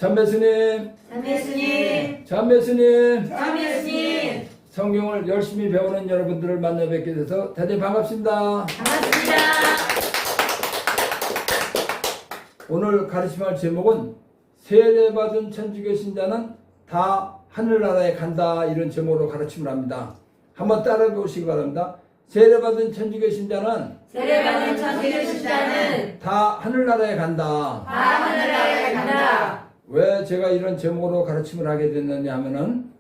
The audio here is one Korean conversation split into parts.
참배스님, 참배스님, 성경을 열심히 배우는 여러분들을 만나 뵙게 돼서 대단히 반갑습니다. 오늘 가르침할 제목은 세례받은 천주교 신자는 다 하늘나라에 간다, 이런 제목으로 가르침을 합니다. 한번 따라해 보시기 바랍니다. 세례받은 천주교 신자는 다 하늘나라에 간다. 왜 제가 이런 제목으로 가르침을 하게 됐느냐 하면은,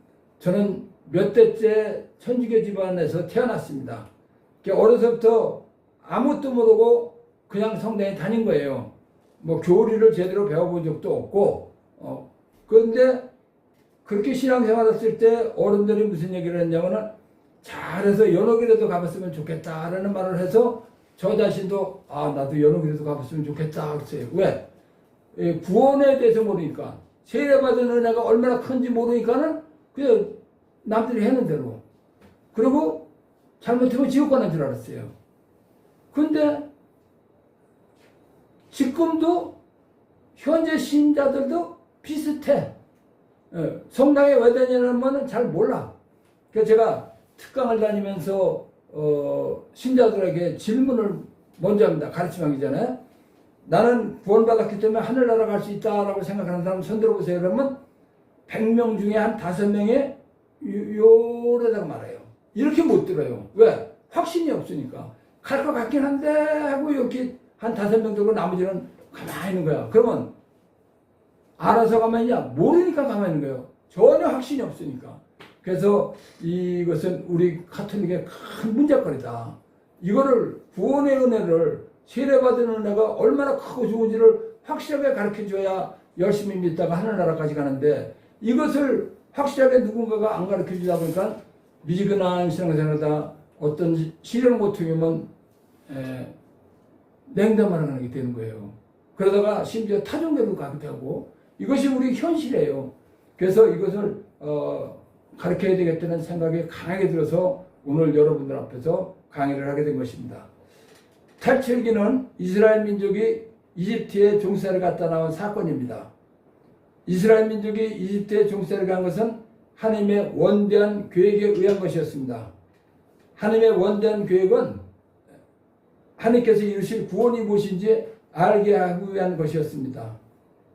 저는 몇 대째 천주교 집안에서 태어났습니다. 어려서부터 아무것도 모르고 그냥 성당에 다닌 거예요. 뭐 교리를 제대로 배워본 적도 없고, 그런데 그렇게 신앙생활 했을 때 어른들이 무슨 얘기를 했냐면은, 잘해서 연옥이라도 가봤으면 좋겠다라는 말을 해서 저 자신도 나도 연옥이라도 가봤으면 좋겠다 그랬어요. 왜? 구원에 대해서 모르니까, 세례받은 은혜가 얼마나 큰지 모르니까는 그냥 남들이 하는 대로, 그리고 잘못하면 지옥 가는 줄 알았어요. 근데 지금도 현재 신자들도 비슷해. 성당에 왜 다니냐면 잘 몰라. 그래서 제가 특강을 다니면서 신자들에게 질문을 먼저 합니다. 가르침하기 전에. 나는 구원받았기 때문에 하늘나라 갈 수 있다라고 생각하는 사람 손 들어보세요. 그러면 100명 중에 한 5명이 요래다가 말해요. 이렇게 못 들어요. 왜? 확신이 없으니까. 갈 것 같긴 한데 하고 이렇게 한 5명 정도, 나머지는 가만히 있는 거야. 그러면 알아서 가만히 있냐? 모르니까 가만히 있는 거예요. 전혀 확신이 없으니까. 그래서 이것은 우리 가톨릭의 큰 문제거리다. 이거를, 구원의 은혜를, 세례받은 은혜가 얼마나 크고 좋은지를 확실하게 가르쳐줘야 열심히 믿다가 하늘나라까지 가는데, 이것을 확실하게 누군가가 안 가르쳐주다 보니까 미지근한 신앙생활하다 어떤 시련 고통이면 냉담만 하게 되는 거예요. 그러다가 심지어 타종교로 가기도 하고, 이것이 우리 현실이에요. 그래서 이것을 가르쳐야 되겠다는 생각이 강하게 들어서 오늘 여러분들 앞에서 강의를 하게 된 것입니다. 탈출기는 이스라엘 민족이 이집트에 종살이 갔다 나온 사건입니다. 이스라엘 민족이 이집트에 종살이 간 것은 하나님의 원대한 계획에 의한 것이었습니다. 하나님의 원대한 계획은 하나님께서 이루실 구원이 무엇인지 알게 하기 위한 것이었습니다.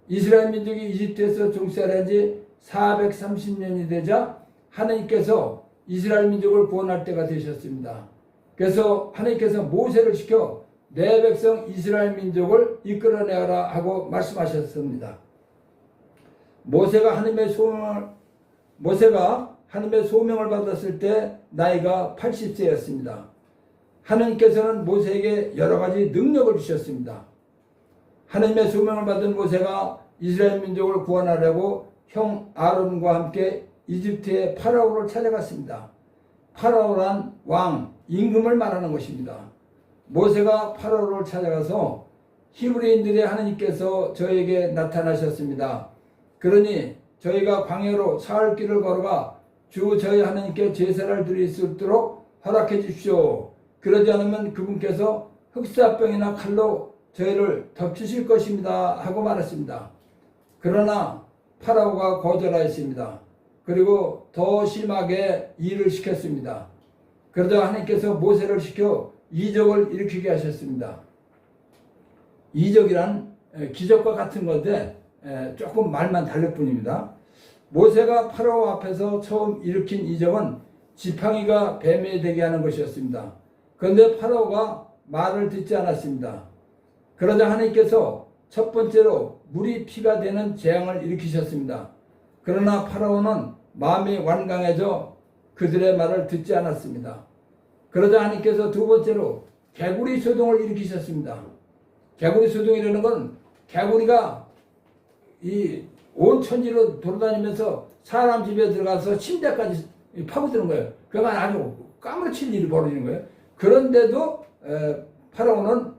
이스라엘 민족이 이집트에서 종살이한 지 430년이 되자 하나님께서 이스라엘 민족을 구원할 때가 되셨습니다. 그래서 하나님께서 모세를 시켜 내 백성 이스라엘 민족을 이끌어내라 하고 말씀하셨습니다. 모세가 하나님의 소명을 받았을 때 나이가 80세였습니다. 하나님께서는 모세에게 여러 가지 능력을 주셨습니다. 하나님의 소명을 받은 모세가 이스라엘 민족을 구원하려고 형 아론과 함께 이집트의 파라오를 찾아갔습니다. 파라오란 왕, 임금을 말하는 것입니다. 모세가 파라오를 찾아가서 히브리인들의 하나님께서 저에게 나타나셨습니다. 그러니 저희가 광야로 사흘 길을 걸어가 주 저희 하나님께 제사를 드릴 수 있도록 허락해 주십시오. 그러지 않으면 그분께서 흑사병이나 칼로 저희를 덮치실 것입니다 하고 말했습니다. 그러나 파라오가 거절하였습니다. 그리고 더 심하게 일을 시켰습니다. 그러자 하나님께서 모세를 시켜 이적을 일으키게 하셨습니다. 이적이란 기적과 같은 건데 조금 말만 다를 뿐입니다. 모세가 파라오 앞에서 처음 일으킨 이적은 지팡이가 뱀이 되게 하는 것이었습니다. 그런데 파라오가 말을 듣지 않았습니다. 그러자 하나님께서 첫 번째로 물이 피가 되는 재앙을 일으키셨습니다. 그러나 파라오는 마음이 완강해져 그들의 말을 듣지 않았습니다. 그러자 하나님께서 두 번째로 개구리 소동을 일으키셨습니다. 개구리 소동이라는 건, 개구리가 이 온 천지로 돌아다니면서 사람 집에 들어가서 침대까지 파고드는 거예요. 그러니까 아주 까무러칠 일이 벌어지는 거예요. 그런데도 파라오는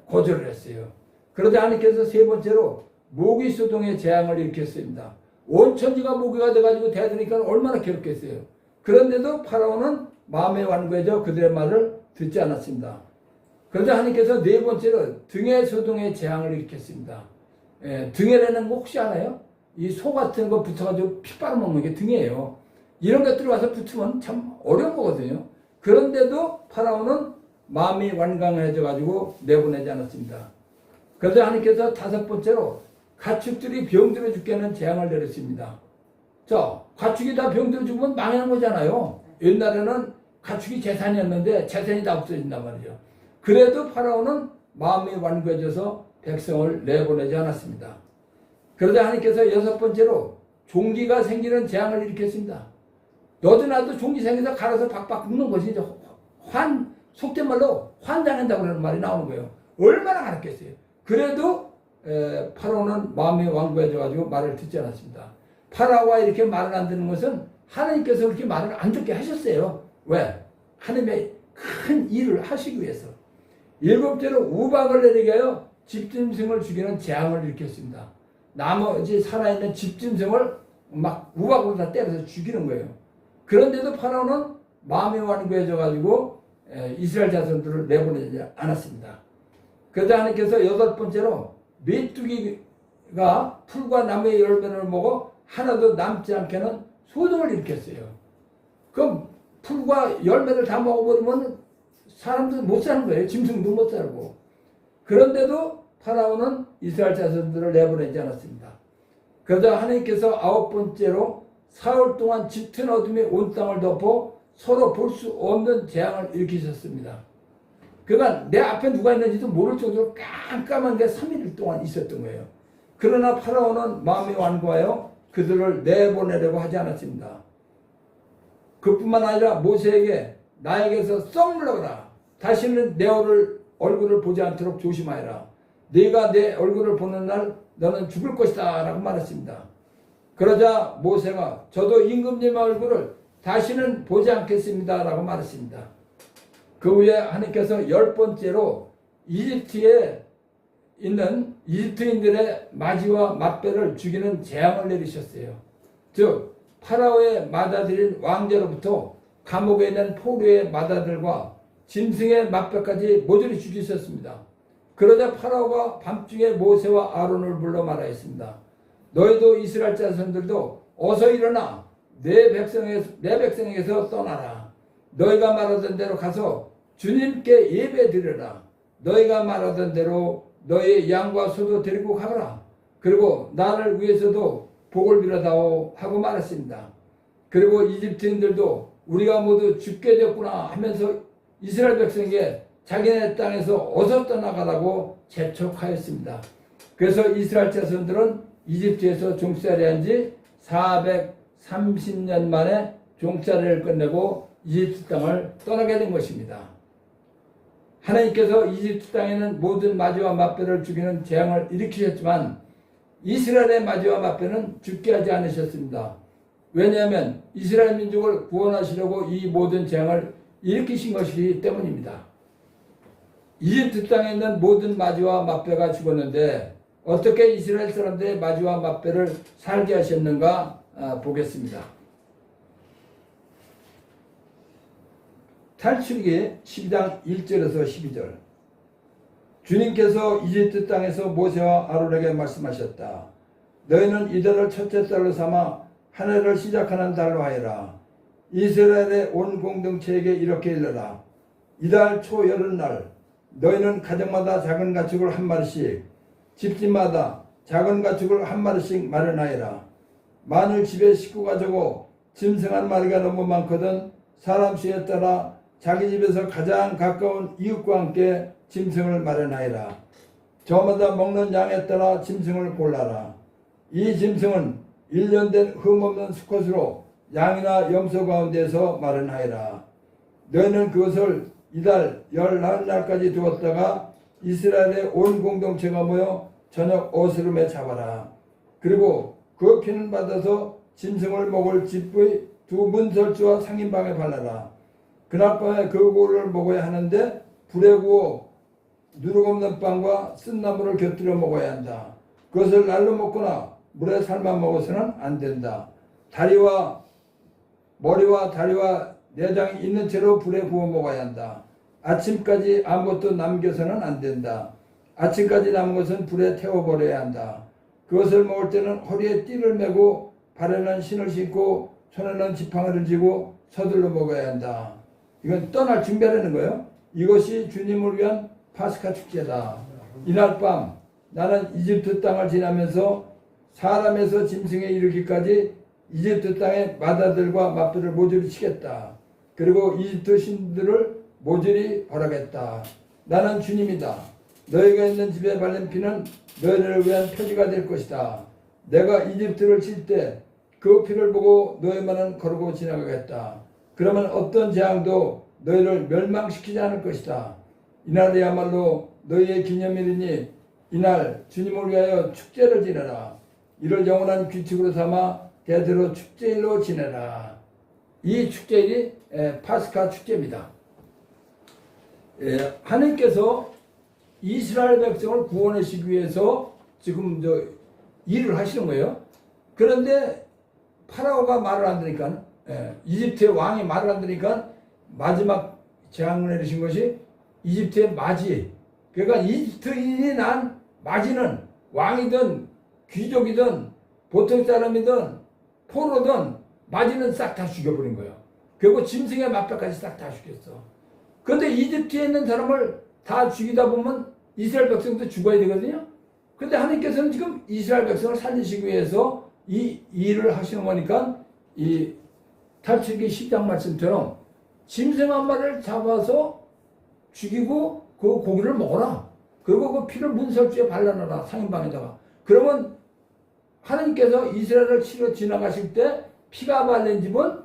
거절을 했어요. 그러자 하나님께서 세 번째로 모기 소동의 재앙을 일으켰습니다. 온 천지가 모기가 돼가지고 대드니까 얼마나 괴롭겠어요. 그런데도 파라오는 마음에 완고해져 그들의 말을 듣지 않았습니다. 그러자 하나님께서 네 번째로 등의 소동의 재앙을 일으켰습니다. 등에라는 거 혹시 알아요? 이 소 같은 거 붙여가지고 피 빨아먹는 게 등이에요. 이런 것들이 와서 붙으면 참 어려운 거거든요. 그런데도 파라오는 마음이 완강해져가지고 내보내지 않았습니다. 그래서 하나님께서 다섯 번째로 가축들이 병들어 죽게는 재앙을 내렸습니다. 자, 가축이 다 병들어 죽으면 망하는 거잖아요. 옛날에는 가축이 재산이었는데 재산이 다 없어진단 말이죠. 그래도 파라오는 마음이 완고해져서 백성을 내보내지 않았습니다. 그러자 하나님께서 여섯 번째로 종기가 생기는 재앙을 일으켰습니다. 너도 나도 종기 생겨서 갈아서 박박 굽는 것이 이제 속된 말로 환장한다고 하는 말이 나오는 거예요. 얼마나 갈았겠어요. 그래도 파라오는 마음이 완고해져가지고 말을 듣지 않았습니다. 파라오가 이렇게 말을 안 듣는 것은 하나님께서 그렇게 말을 안 듣게 하셨어요. 왜? 하나님의 큰 일을 하시기 위해서. 일곱째로 우박을 내리게 하여 집짐승을 죽이는 재앙을 일으켰습니다. 나머지 살아있는 집짐승을 막 우박으로 다 때려서 죽이는 거예요. 그런데도 파라오는 마음이 완고해져가지고 이스라엘 자손들을 내보내지 않았습니다. 그러자 하나님께서 여덟 번째로 메뚜기가 풀과 나무의 열매를 먹어 하나도 남지 않게 하는 소동을 일으켰어요. 그럼 풀과 열매를 다 먹어버리면 사람들 못 사는 거예요. 짐승도 못 살고. 그런데도 파라오는 이스라엘 자손들을 내보내지 않았습니다. 그러자 하나님께서 아홉 번째로 사흘 동안 짙은 어둠이 온 땅을 덮어 서로 볼 수 없는 재앙을 일으키셨습니다. 그러니까 내 앞에 누가 있는지도 모를 정도로 깜깜한 게 3일 동안 있었던 거예요. 그러나 파라오는 마음이 완고하여 그들을 내보내려고 하지 않았습니다. 그뿐만 아니라 모세에게 나에게서 썩 물러가라. 다시는 내 얼굴을 보지 않도록 조심하여라. 네가 내 얼굴을 보는 날 너는 죽을 것이다 라고 말했습니다. 그러자 모세가 저도 임금님의 얼굴을 다시는 보지 않겠습니다 라고 말했습니다. 그 후에 하나님께서 열 번째로 이집트에 있는 이집트인들의 마지와 맏배를 죽이는 재앙을 내리셨어요. 즉 파라오의 맏아들인 왕자로부터 감옥에 있는 포로의 맏아들과 짐승의 맏배까지 모조리 죽이셨습니다. 그러자 파라오가 밤중에 모세와 아론을 불러 말하였습니다. 너희도 이스라엘 자손들도 어서 일어나 내 백성에게서 떠나라. 너희가 말하던 대로 가서 주님께 예배 드려라. 너희가 말하던 대로 너희 양과 소도 데리고 가거라. 그리고 나를 위해서도 복을 빌어다오 하고 말했습니다. 그리고 이집트인들도 우리가 모두 죽게 되었구나 하면서 이스라엘 백성에게 자기네 땅에서 어서 떠나가라고 재촉하였습니다. 그래서 이스라엘 자손들은 이집트에서 종살이 한 지 430년 만에 종살이를 끝내고 이집트 땅을 떠나게 된 것입니다. 하나님께서 이집트 땅에는 모든 마지와 맏배를 죽이는 재앙을 일으키셨지만 이스라엘의 마지와 맏배는 죽게 하지 않으셨습니다. 왜냐하면 이스라엘 민족을 구원하시려고 이 모든 재앙을 일으키신 것이기 때문입니다. 이집트 땅에 있는 모든 마지와 맏배가 죽었는데 어떻게 이스라엘 사람들의 마지와 맏배를 살게 하셨는가 보겠습니다. 탈출기 12장 1절에서 12절. 주님께서 이집트 땅에서 모세와 아론에게 말씀하셨다. 너희는 이달을 첫째 달로 삼아 한 해를 시작하는 달로 하여라. 이스라엘의 온 공동체에게 이렇게 일러라. 이달 초 여름날 너희는 가정마다 작은 가축을 한 마리씩, 집집마다 작은 가축을 한 마리씩 마련하여라. 만일 집에 식구가 적어 짐승 한 마리가 너무 많거든 사람 수에 따라 자기 집에서 가장 가까운 이웃과 함께 짐승을 마련하여라. 저마다 먹는 양에 따라 짐승을 골라라. 이 짐승은 1년 된 흠없는 수컷으로 양이나 염소 가운데서 마련하여라. 너희는 그것을 이달 11날까지 두었다가 이스라엘의 온 공동체가 모여 저녁 어스름에 잡아라. 그리고 그 피는 받아서 짐승을 먹을 집의 두 문설주와 상인방에 발라라. 그날 밤에 그 고를 먹어야 하는데 불에 구워 누룩 없는 빵과 쓴나물을 곁들여 먹어야 한다. 그것을 날로 먹거나 물에 삶아 먹어서는 안 된다. 머리와 다리와 내장이 있는 채로 불에 구워 먹어야 한다. 아침까지 아무것도 남겨서는 안 된다. 아침까지 남은 것은 불에 태워버려야 한다. 그것을 먹을 때는 허리에 띠를 메고 발에는 신을 신고 손에는 지팡이를 쥐고 서둘러 먹어야 한다. 이건 떠날 준비하라는 거예요. 이것이 주님을 위한 파스카 축제다. 이날 밤 나는 이집트 땅을 지나면서 사람에서 짐승에 이르기까지 이집트 땅의 마다들과 마뼈를 모조리 치겠다. 그리고 이집트 신들을 모조리 벌하겠다. 나는 주님이다. 너희가 있는 집에 발린 피는 너희를 위한 표지가 될 것이다. 내가 이집트를 칠 때 그 피를 보고 너희만은 거르고 지나가겠다. 그러면 어떤 재앙도 너희를 멸망시키지 않을 것이다. 이날이야말로 너희의 기념일이니 이날 주님을 위하여 축제를 지내라. 이를 영원한 규칙으로 삼아 대대로 축제일로 지내라. 이 축제일이 파스카 축제입니다. 하나님께서 이스라엘 백성을 구원하시기 위해서 지금 일을 하시는 거예요. 그런데 파라오가 말을 안 들으니까, 이집트의 왕이 말을 안 들으니까 마지막 재앙을 내리신 것이 이집트의 마지. 그러니까 이집트인이 난 마지는 왕이든 귀족이든 보통 사람이든 포로든 마지는 싹 다 죽여버린 거예요. 그리고 짐승의 마뼈까지 싹 다 죽였어. 그런데 이집트에 있는 사람을 다 죽이다 보면 이스라엘 백성도 죽어야 되거든요. 그런데 하나님께서는 지금 이스라엘 백성을 살리시기 위해서 이 일을 하시는 거니까 이 탈출기 10장 말씀처럼 짐승 한 마리를 잡아서 죽이고 그 고기를 먹어라. 그리고 그 피를 문설주에 발라놔라. 상인방에다가. 그러면 하나님께서 이스라엘을 치러 지나가실 때 피가 발린 집은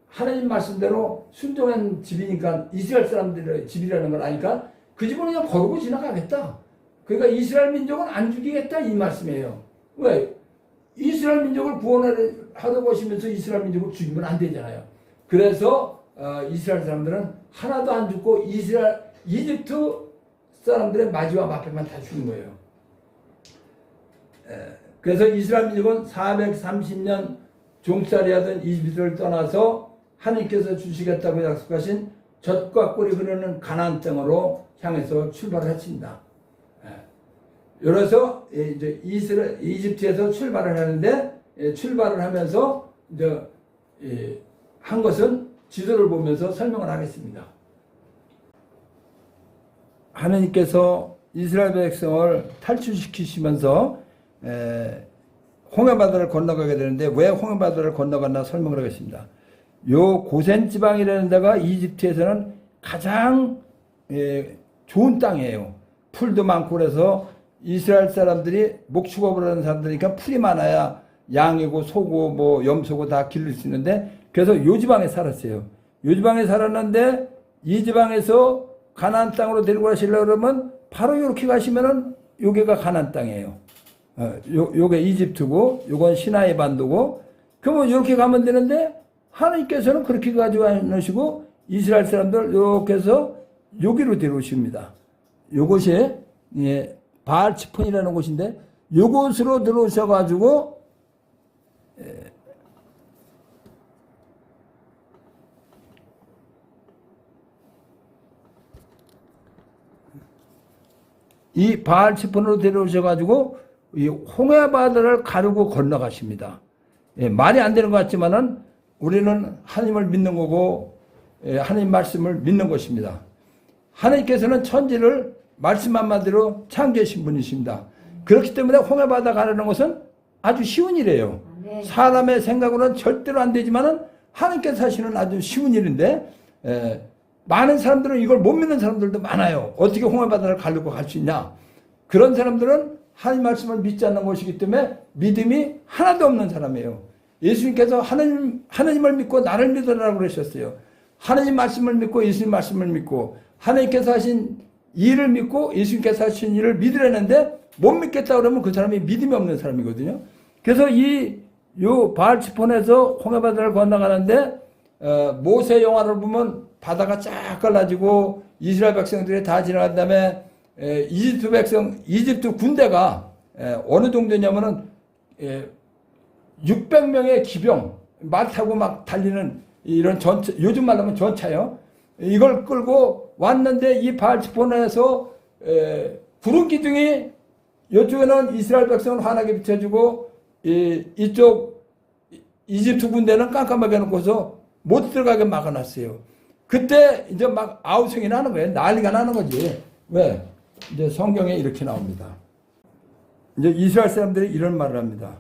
하나님 말씀대로 순종한 집이니까 이스라엘 사람들의 집이라는 걸 아니까 그 집은 그냥 거르고 지나가겠다. 그러니까 이스라엘 민족은 안 죽이겠다 이 말씀이에요. 왜? 이스라엘 민족을 구원하러 오시면서 이스라엘 민족을 죽이면 안 되잖아요. 그래서 이스라엘 사람들은 하나도 안 죽고 이집트 사람들의 마지와 마패만 다 죽는 거예요. 그래서 이스라엘 민족은 430년 종살이하던 이집트를 떠나서 하나님께서 주시겠다고 약속하신 젖과 꿀이 흐르는 가나안 땅으로 향해서 출발을 했습니다. 그래서 이제 이집트에서 출발을 하는데 출발을 하면서 이제 한 것은 지도를 보면서 설명을 하겠습니다. 하나님께서 이스라엘 백성을 탈출시키시면서 홍해바다를 건너가게 되는데 왜 홍해바다를 건너갔나 설명을 하겠습니다. 요 고센 지방이라는 데가 이집트에서는 가장 좋은 땅이에요. 풀도 많고 그래서 이스라엘 사람들이 목축업을 하는 사람들이니까 풀이 많아야 양이고 소고 뭐 염소고 다 기를 수 있는데 그래서 요 지방에 살았어요. 요 지방에 살았는데 이 지방에서 가나안 땅으로 데리고 가시려고 그러면 바로 이렇게 가시면은 요게가 가나안 땅이에요. 요게 이집트고 요건 시나이 반도고 그러면 이렇게 가면 되는데 하나님께서는 그렇게 가지고 않으시고 이스라엘 사람들 이렇게 해서 여기로 데려오십니다. 요것이 바알치폰이라는 곳인데 요곳으로 들어오셔가지고 이 바알치폰으로 데려오셔가지고 이 홍해바다를 가르고 건너가십니다. 말이 안 되는 것 같지만은 우리는 하나님을 믿는 거고 하나님 말씀을 믿는 것입니다. 하나님께서는 천지를 말씀 한마디로 창조하신 분이십니다. 그렇기 때문에 홍해바다 가르는 것은 아주 쉬운 일이에요. 사람의 생각으로는 절대로 안 되지만은 하나님께서 하시는 아주 쉬운 일인데 많은 사람들은 이걸 못 믿는 사람들도 많아요. 어떻게 홍해바다를 가르고 갈 수 있냐. 그런 사람들은 하나님 말씀을 믿지 않는 것이기 때문에 믿음이 하나도 없는 사람이에요. 예수님께서 하나님을 믿고 나를 믿으라고 그러셨어요. 하나님 말씀을 믿고 예수님 말씀을 믿고 하나님께서 하신 일을 믿고 예수님께서 하신 일을 믿으려는데 못 믿겠다 그러면 그 사람이 믿음이 없는 사람이거든요. 그래서 요 바알치폰에서 홍해바다를 건너가는데 모세 영화를 보면 바다가 쫙 갈라지고 이스라엘 백성들이 다 지나간 다음에 이집트 군대가 어느 정도냐면은 600명의 기병 말 타고 막 달리는 이런 전차, 요즘 말로 하면 전차요. 이걸 끌고 왔는데 이 바알치폰에서 구름 기둥이 이쪽에는 이스라엘 백성은 환하게 비춰주고 이쪽 이집트 군대는 깜깜하게 해놓고서 못 들어가게 막아놨어요. 그때 이제 막 아우성이 나는 거예요. 난리가 나는 거지. 왜? 이제 성경에 이렇게 나옵니다. 이제 이스라엘 사람들이 이런 말을 합니다.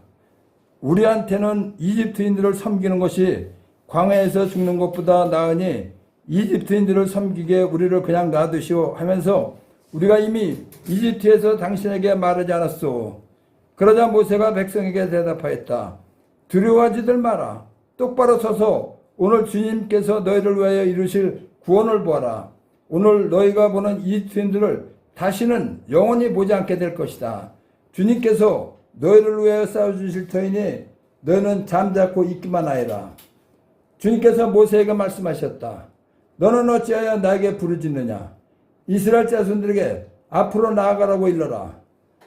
우리한테는 이집트인들을 섬기는 것이 광야에서 죽는 것보다 나으니 이집트인들을 섬기게 우리를 그냥 놔두시오 하면서 우리가 이미 이집트에서 당신에게 말하지 않았소. 그러자 모세가 백성에게 대답하였다. 두려워하지들 마라. 똑바로 서서 오늘 주님께서 너희를 위하여 이루실 구원을 보아라. 오늘 너희가 보는 이집트인들을 다시는 영원히 보지 않게 될 것이다. 주님께서 너희를 위하여 싸워주실 터이니 너희는 잠자코 있기만 하여라. 주님께서 모세에게 말씀하셨다. 너는 어찌하여 나에게 부르짖느냐. 이스라엘 자손들에게 앞으로 나아가라고 일러라.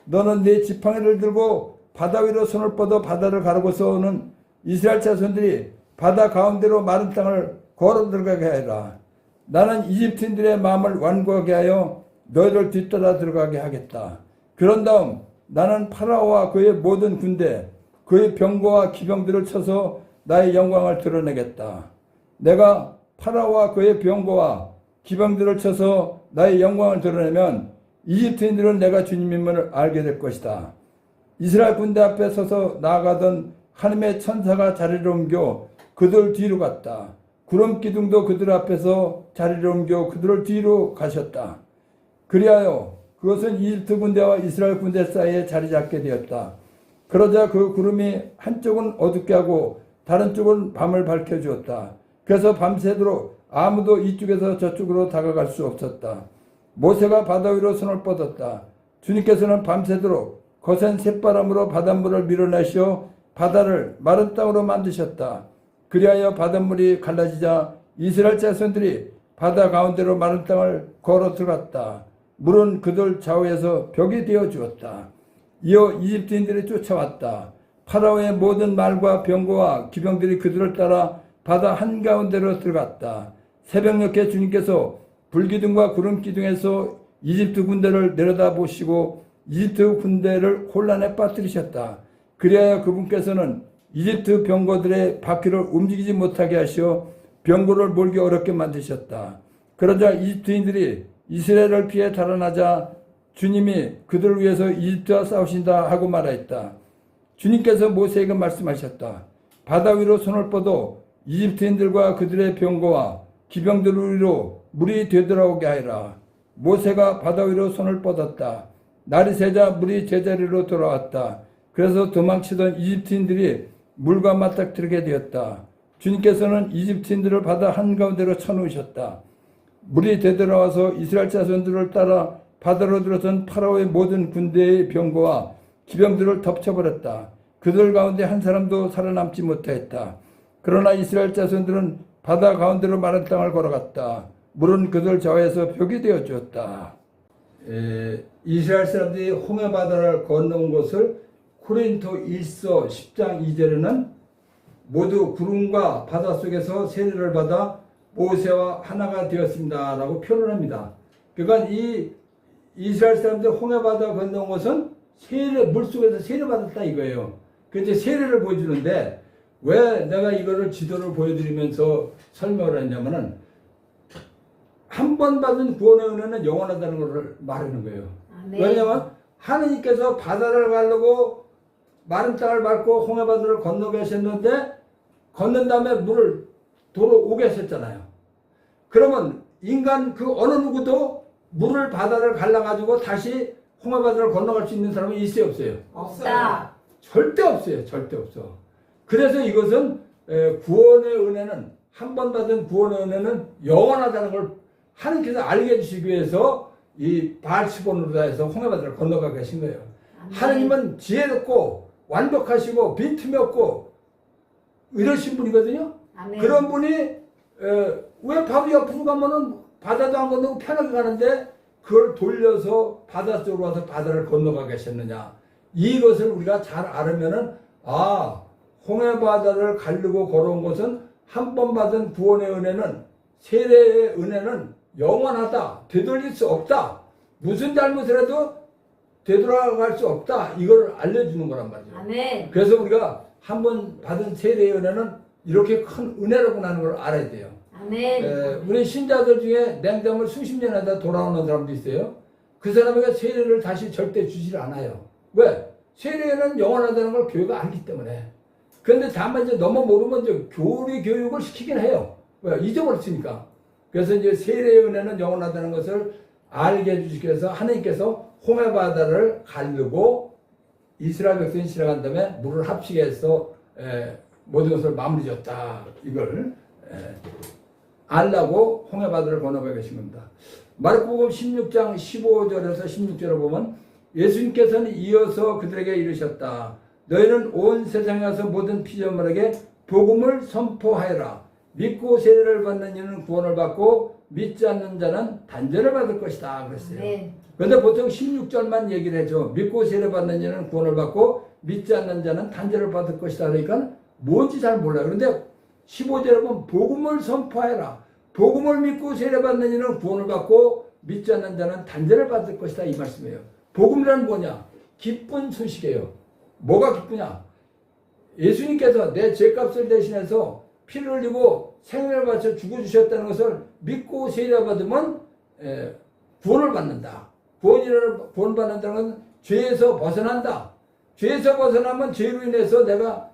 너는 네 지팡이를 들고 바다 위로 손을 뻗어 바다를 가르고서 오는 이스라엘 자손들이 바다 가운데로 마른 땅을 걸어 들어가게 하여라. 나는 이집트인들의 마음을 완고하게 하여 너희를 뒤따라 들어가게 하겠다. 그런 다음 나는 파라오와 그의 모든 군대, 그의 병거와 기병들을 쳐서 나의 영광을 드러내겠다. 내가 파라오와 그의 병거와 기병들을 쳐서 나의 영광을 드러내면 이집트인들은 내가 주님임을 알게 될 것이다. 이스라엘 군대 앞에 서서 나아가던 하나님의 천사가 자리를 옮겨 그들 뒤로 갔다. 구름 기둥도 그들 앞에서 자리를 옮겨 그들을 뒤로 가셨다. 그리하여 그것은 이집트 군대와 이스라엘 군대 사이에 자리 잡게 되었다. 그러자 그 구름이 한쪽은 어둡게 하고 다른 쪽은 밤을 밝혀주었다. 그래서 밤새도록 아무도 이쪽에서 저쪽으로 다가갈 수 없었다. 모세가 바다 위로 손을 뻗었다. 주님께서는 밤새도록 거센 샘바람으로 바닷물을 밀어내시어 바다를 마른 땅으로 만드셨다. 그리하여 바닷물이 갈라지자 이스라엘 자손들이 바다 가운데로 마른 땅을 걸어 들어갔다. 물은 그들 좌우에서 벽이 되어 주었다. 이어 이집트인들이 쫓아왔다. 파라오의 모든 말과 병거와 기병들이 그들을 따라 바다 한가운데로 들어갔다. 새벽녘에 주님께서 불기둥과 구름기둥에서 이집트 군대를 내려다보시고 이집트 군대를 혼란에 빠뜨리셨다. 그리하여 그분께서는 이집트 병거들의 바퀴를 움직이지 못하게 하시어 병거를 몰기 어렵게 만드셨다. 그러자 이집트인들이 이스라엘을 피해 달아나자 주님이 그들을 위해서 이집트와 싸우신다 하고 말하였다. 주님께서 모세에게 말씀하셨다. 바다 위로 손을 뻗어 이집트인들과 그들의 병거와 기병들 위로 물이 되돌아오게 하여라. 모세가 바다 위로 손을 뻗었다. 날이 새자 물이 제자리로 돌아왔다. 그래서 도망치던 이집트인들이 물과 맞닥뜨리게 되었다. 주님께서는 이집트인들을 바다 한가운데로 쳐놓으셨다. 물이 되돌아와서 이스라엘 자손들을 따라 바다로 들어선 파라오의 모든 군대의 병거와 기병들을 덮쳐버렸다. 그들 가운데 한 사람도 살아남지 못하였다. 그러나 이스라엘 자손들은 바다 가운데로 마른 땅을 걸어갔다. 물은 그들 좌우에서 벽이 되어 주었다. 이스라엘 사람들이 홍해바다를 건너온 것을 고린도 1서 10장 2절에는 모두 구름과 바다 속에서 세례를 받아 모세와 하나가 되었습니다 라고 표현을 합니다. 그러니까 이 이스라엘 사람들이 홍해바다 건너온 것은 물속에서 세례받았다 이거예요. 그래서 세례를 보여주는데 왜 내가 이거를 지도를 보여드리면서 설명을 했냐면은 한 번 받은 구원의 은혜는 영원하다는 것을 말하는 거예요. 네. 왜냐하면 하느님께서 바다를 가르고 마른 땅을 밟고 홍해바다를 건너게 하셨는데 건넌 다음에 물을 도로 오게 하셨잖아요. 그러면 인간 그 어느 누구도 물을 바다를 갈라가지고 다시 홍해바다를 건너갈 수 있는 사람은 있어요 없어요? 없다. 절대 없어요. 절대 없어. 그래서 이것은 구원의 은혜는 한 번 받은 구원의 은혜는 영원하다는 걸 하나님께서 알게 해주시기 위해서 이 바알시본으로 해서 홍해바다를 건너가게 하신 거예요. 하나님은 지혜롭고 완벽하시고 빈틈이 없고 이러신 분이거든요. 아멘. 그런 분이 왜 바로 옆으로 가면은 바다도 안 건너고 편하게 가는데 그걸 돌려서 바다 쪽으로 와서 바다를 건너가게 하셨느냐. 이것을 우리가 잘 알으면은 홍해바다를 가르고 걸어온 것은 한 번 받은 구원의 은혜는 세례의 은혜는 영원하다. 되돌릴 수 없다. 무슨 잘못을 해도 되돌아갈 수 없다. 이걸 알려주는 거란 말이죠. 아멘. 그래서 우리가 한번 받은 세례의 은혜는 이렇게 큰 은혜라고 하는 걸 알아야 돼요. 아멘. 우리 신자들 중에 냉담을 수십 년 하다 돌아오는 사람도 있어요. 그 사람에게 세례를 다시 절대 주질 않아요. 왜? 세례는 영원하다는 걸 교회가 알기 때문에. 그런데 다만 이제 너무 모르면 이제 교리 교육을 시키긴 해요. 왜? 잊어버렸으니까. 그래서 이제 세례의 은혜는 영원하다는 것을 알게 해주시기 위해서 하나님께서 홍해 바다를 가르고 이스라엘 백성이 지나간 다음에 물을 합치게 해서 모든 것을 마무리 졌다. 이걸 알라고 홍해 바다를 건너가 계신 겁니다. 마르코복음 16장 15절에서 16절을 보면 예수님께서는 이어서 그들에게 이르셨다. 너희는 온 세상에 가서 모든 피조물에게 복음을 선포하여라. 믿고 세례를 받는 이는 구원을 받고 믿지 않는 자는 단죄를 받을 것이다. 그랬어요. 네. 그런데 보통 16절만 얘기를 해줘. 믿고 세례 받는 이는 구원을 받고 믿지 않는 자는 단죄를 받을 것이다. 그러니까 뭔지 잘 몰라요. 그런데 15절에 보면 복음을 선포하여라. 복음을 믿고 세례 받는 이는 구원을 받고 믿지 않는 자는 단죄를 받을 것이다. 이 말씀이에요. 복음이란 뭐냐? 기쁜 소식이에요. 뭐가 기쁘냐? 예수님께서 내 죄값을 대신해서 피를 흘리고 생명을 바쳐 죽어주셨다는 것을 믿고 세례 받으면 구원을 받는다. 구원 받는다는 건 죄에서 벗어난다. 죄에서 벗어나면 죄로 인해서 내가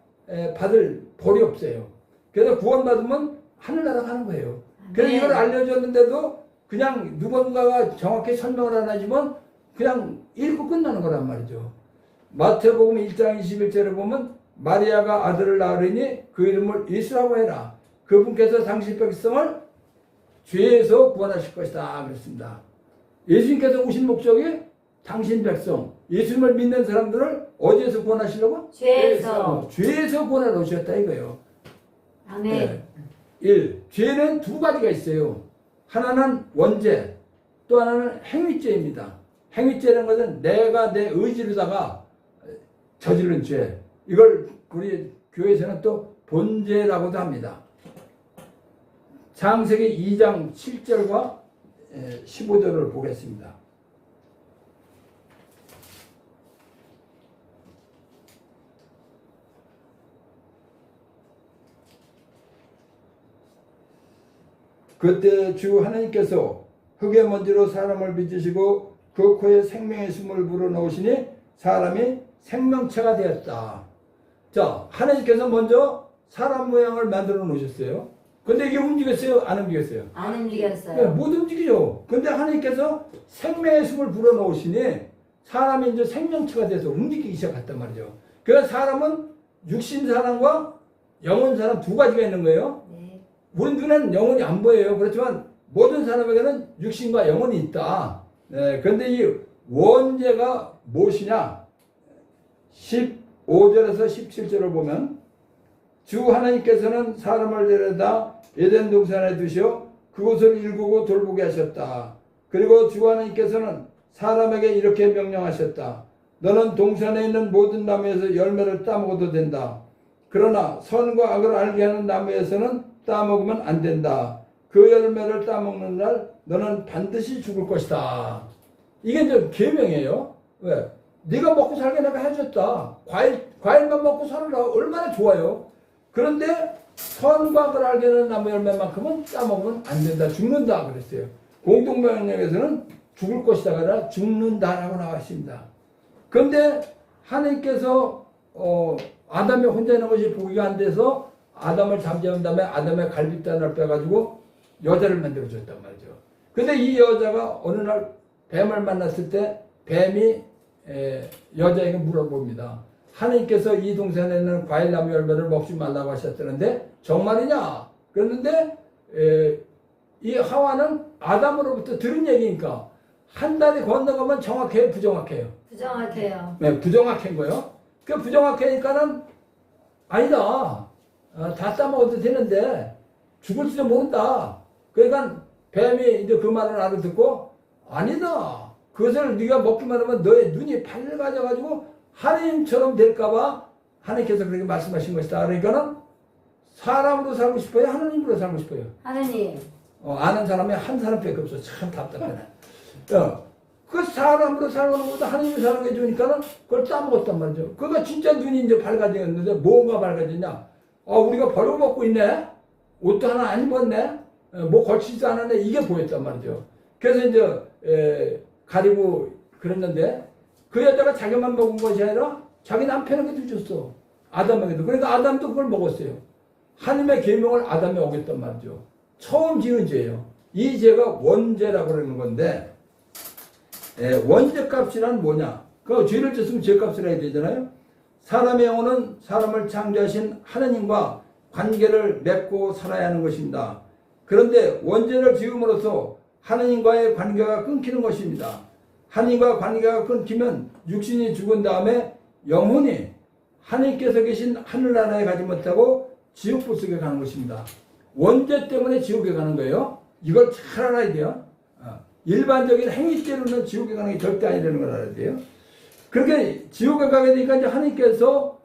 받을 벌이 없어요. 그래서 구원받으면 하늘나라 가는 거예요. 그래서 이걸 알려줬는데도 그냥 누군가가 정확히 설명을 안 하지만 그냥 읽고 끝나는 거란 말이죠. 마태복음 1장 21절에 보면 마리아가 아들을 낳으리니 그 이름을 예수라고 해라. 그분께서 당신 백성을 죄에서 구원하실 것이다. 그랬습니다. 예수님께서 오신 목적이 당신 백성, 예수님을 믿는 사람들을 어디에서 구원하시려고? 죄에서. 죄에서 구원하러 오셨다 이거예요. 아멘. 1. 죄는 두 가지가 있어요. 하나는 원죄, 또 하나는 행위죄입니다. 행위죄라는 것은 내가 내 의지로다가 저지른 죄. 이걸 우리 교회에서는 또 본죄라고도 합니다. 창세기 2장 7절과 15절을 보겠습니다. 그때 주 하나님께서 흙의 먼지로 사람을 빚으시고 그 코에 생명의 숨을 불어넣으시니 사람이 생명체가 되었다. 자, 하나님께서 먼저 사람 모양을 만들어 놓으셨어요. 근데 이게 움직였어요? 안 움직였어요? 안 움직였어요. 네, 못 움직이죠. 근데 하나님께서 생명의 숨을 불어넣으시니 사람이 이제 생명체가 돼서 움직이기 시작했단 말이죠. 그래서 사람은 육신 사람과 영혼 사람 두 가지가 있는 거예요. 네. 우리 눈에는 영혼이 안 보여요. 그렇지만 모든 사람에게는 육신과 영혼이 있다. 네, 그런데 이 원죄가 무엇이냐? 15절에서 17절을 보면 주 하나님께서는 사람을 데려다 에덴 동산에 두시어 그곳을 일구고 돌보게 하셨다. 그리고 주 하나님께서는 사람에게 이렇게 명령하셨다. 너는 동산에 있는 모든 나무에서 열매를 따먹어도 된다. 그러나 선과 악을 알게 하는 나무에서는 따먹으면 안 된다. 그 열매를 따먹는 날 너는 반드시 죽을 것이다. 이게 이제 계명이에요. 왜? 네가 먹고 살게 내가 해줬다. 과일만 먹고 살아라. 얼마나 좋아요. 그런데 선과 악을 알게 하는 나무 열매만큼은 따먹으면 안 된다. 죽는다 그랬어요. 공동명령에서는 죽을 것이다 아니라 죽는다라고 나와 있습니다. 그런데 하나님께서 아담이 혼자 있는 것이 보기가 안 돼서 아담을 잠재운 다음에 아담의 갈빗단을 빼가지고 여자를 만들어줬단 말이죠. 근데 이 여자가 어느 날 뱀을 만났을 때 뱀이 여자에게 물어봅니다. 하나님께서 이 동산에 있는 과일나무 열매를 먹지 말라고 하셨다는데 정말이냐? 그랬는데 이 하와는 아담으로부터 들은 얘기니까 한 달이 건너가면 정확해요? 부정확해요? 부정확해요. 네, 부정확한 거예요. 그 부정확하니까는 아니다. 다 따먹어도 되는데 죽을지도 모른다. 그러니까 뱀이 이제 그 말을 알아듣고 아니다. 그것을 네가 먹기만 하면 너의 눈이 밝아져가지고 하나님처럼 될까봐 하나님께서 그렇게 말씀하신 것이다. 그러니까는 사람으로 살고 싶어요? 하나님으로 살고 싶어요? 하느님. 아는 사람이 한 사람밖에 없어. 참 답답하네. 그 사람으로 살아가는 것보다 하나님이 사랑해 주니까는 그걸 따먹었단 말이죠. 그가 진짜 눈이 이제 밝아졌는데 뭐가 밝아졌냐? 우리가 벌어먹고 있네? 옷도 하나 안 입었네? 뭐 걸치지도 않았네? 이게 보였단 말이죠. 그래서 이제 가리고 그랬는데 그 여자가 자기만 먹은 것이 아니라 자기 남편에게도 줬어. 아담에게도. 그러니까 아담도 그걸 먹었어요. 하나님의 계명을 아담에 어겼단 말이죠. 처음 지은 죄예요. 이 죄가 원죄라고 그러는 건데 원죄값이란 뭐냐? 그 죄를 졌으면 죄값을 해야 되잖아요. 사람의 영혼은 사람을 창조하신 하나님과 관계를 맺고 살아야 하는 것입니다. 그런데 원죄를 지음으로써 하나님과의 관계가 끊기는 것입니다. 하나님과 관계가 끊기면 육신이 죽은 다음에 영혼이 하나님께서 계신 하늘나라에 가지 못하고 지옥불 속에 가는 것입니다. 원죄 때문에 지옥에 가는 거예요. 이걸 잘 알아야 돼요. 일반적인 행위죄로는 지옥에 가는 게 절대 아니라는 걸 알아야 돼요. 그렇게 지옥에 가게 되니까 이제 하나님께서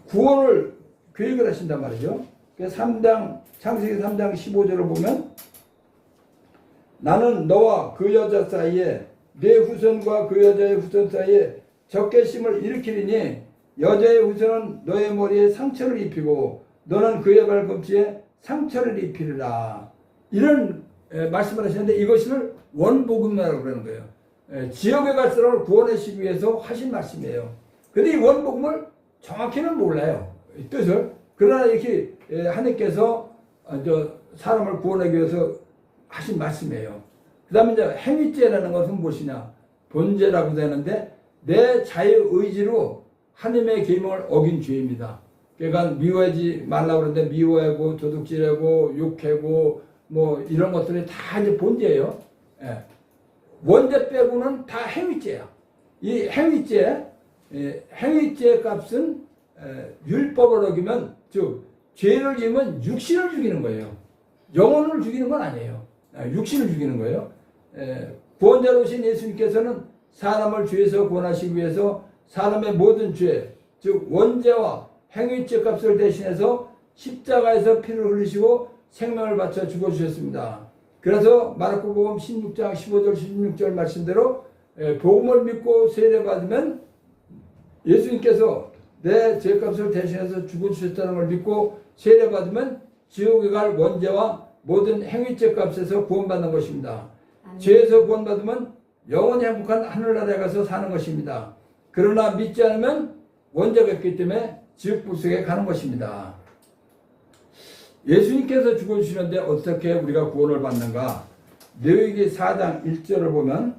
구원을 계획을 하신단 말이죠. 창세기 3장 15절을 보면 나는 너와 그 여자 사이에 내 후손과 그 여자의 후손 사이에 적개심을 일으키리니 여자의 후손은 너의 머리에 상처를 입히고 너는 그의 발꿈치에 상처를 입히리라. 이런 말씀을 하시는데 이것을 원복음이라고 그러는 거예요. 지옥에 갈 사람을 구원하시기 위해서 하신 말씀이에요. 근데 이 원복음을 정확히는 몰라요. 이 뜻을. 그러나 이렇게 하나님께서 사람을 구원하기 위해서 하신 말씀이에요. 그 다음에 이제 행위죄라는 것은 무엇이냐? 본죄라고 되는데 내 자유의지로 하나님의 계명을 어긴 죄입니다. 그러니까 미워하지 말라고 그러는데 미워하고 도둑질하고 욕하고 뭐 이런 것들이 다 이제 본죄예요. 원죄 빼고는 다 행위죄야. 이 행위죄 값은 율법을 어기면 즉 죄를 지으면 육신을 죽이는 거예요. 영혼을 죽이는 건 아니에요. 육신을 죽이는 거예요. 구원자로 오신 예수님께서는 사람을 죄에서 구원하시기 위해서 사람의 모든 죄, 즉 원죄와 행위죄 값을 대신해서 십자가에서 피를 흘리시고 생명을 바쳐 죽어주셨습니다. 그래서 마르코복음 16장 15절 16절 말씀대로 복음을 믿고 세례받으면 예수님께서 내 죄값을 대신해서 죽어주셨다는 걸 믿고 세례받으면 지옥에 갈 원죄와 모든 행위죄 값에서 구원받는 것입니다. 죄에서 구원받으면 영원히 행복한 하늘나라에 가서 사는 것입니다. 그러나 믿지 않으면 원죄가 있기 때문에 지옥불 속에 가는 것입니다. 예수님께서 죽어주시는데 어떻게 우리가 구원을 받는가? 레위기 4장 1절을 보면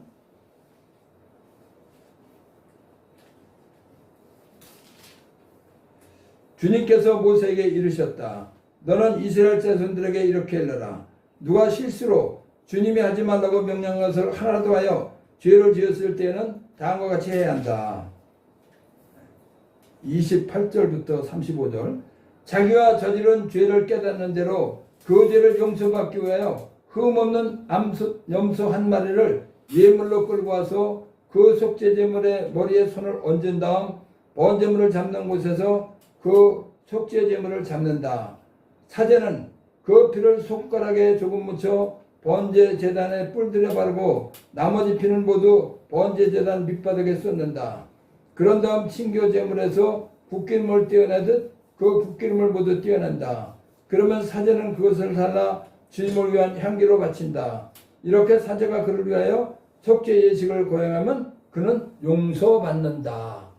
주님께서 모세에게 이르셨다. 너는 이스라엘 자손들에게 이렇게 일러라. 누가 실수로 주님이 하지 말라고 명령한 것을 하나도 하여 죄를 지었을 때에는 다음과 같이 해야 한다. 28절부터 35절 자기가 저지른 죄를 깨닫는 대로 그 죄를 용서받기 위하여 흠없는 염소 한 마리를 예물로 끌고 와서 그 속죄제물의 머리에 손을 얹은 다음 번제물을 잡는 곳에서 그 속죄제물을 잡는다. 사제는 그 피를 손가락에 조금 묻혀 번제 제단에 뿔들여 바르고 나머지 피는 모두 번제 제단 밑바닥에 쏟는다. 그런 다음 친교 제물에서 굿기름을 떼어내듯 그 굿기름을 모두 떼어낸다. 그러면 사제는 그것을 잘라 주님을 위한 향기로 바친다. 이렇게 사제가 그를 위하여 속죄 예식을 거행하면 그는 용서받는다.